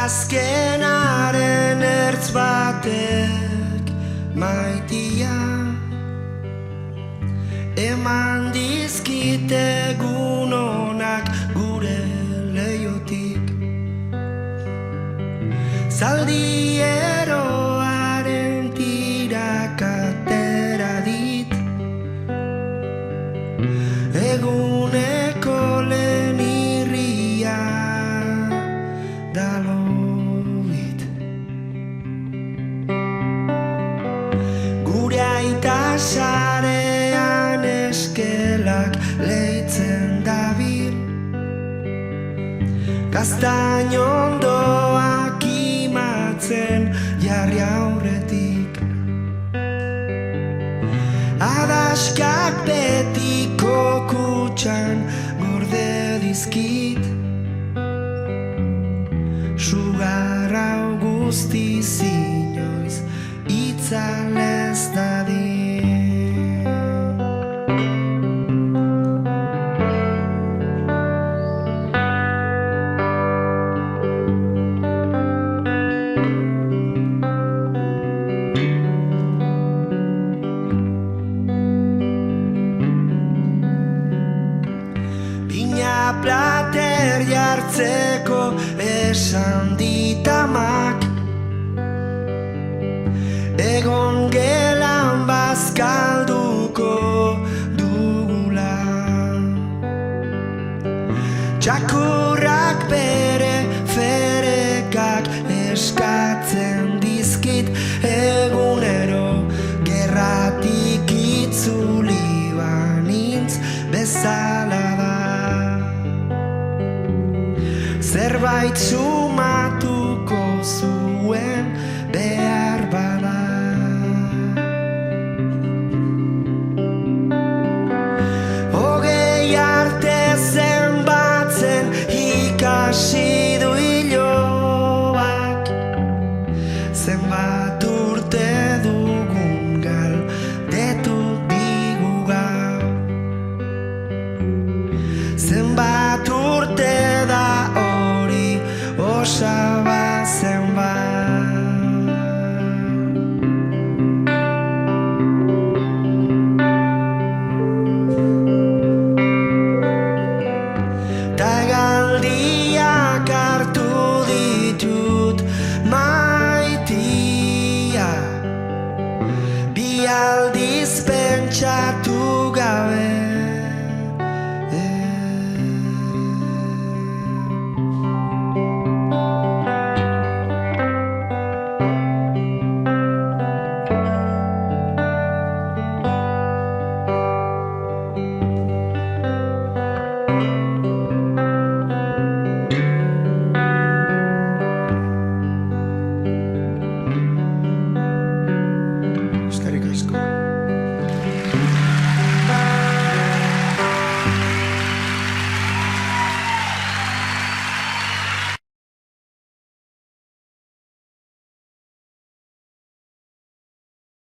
Udazkenaren ertz batek maitia eman dizkit egun onak gure leiotik. Zaldi eroaren tirak atera dit eguneko lehen irria dalobit. Gure aita sarean eskelak leitzen dabil, gaztainondoak imatzen jarri aurretik. Adaskak betiko kutxan gorde dizkit, sugar hau guztiz inoiz itzal ez dadin. Bina plater jartzeko esan ditamak, egon gelan bazkalduko dugula. Txakurrak bere ferekak eskatzen dizkit egunero, gerratik itzuli banintz bezala da. Zerbait sumatuko zuen behar bada. Hogei arte zenbatzen ikasi du iloak, zenbat urte dugun galdetu digu gaur. Zenbat urte da hori osaba zenbat. Ta galdiak hartu ditut maitia, bi aldiz pentsatu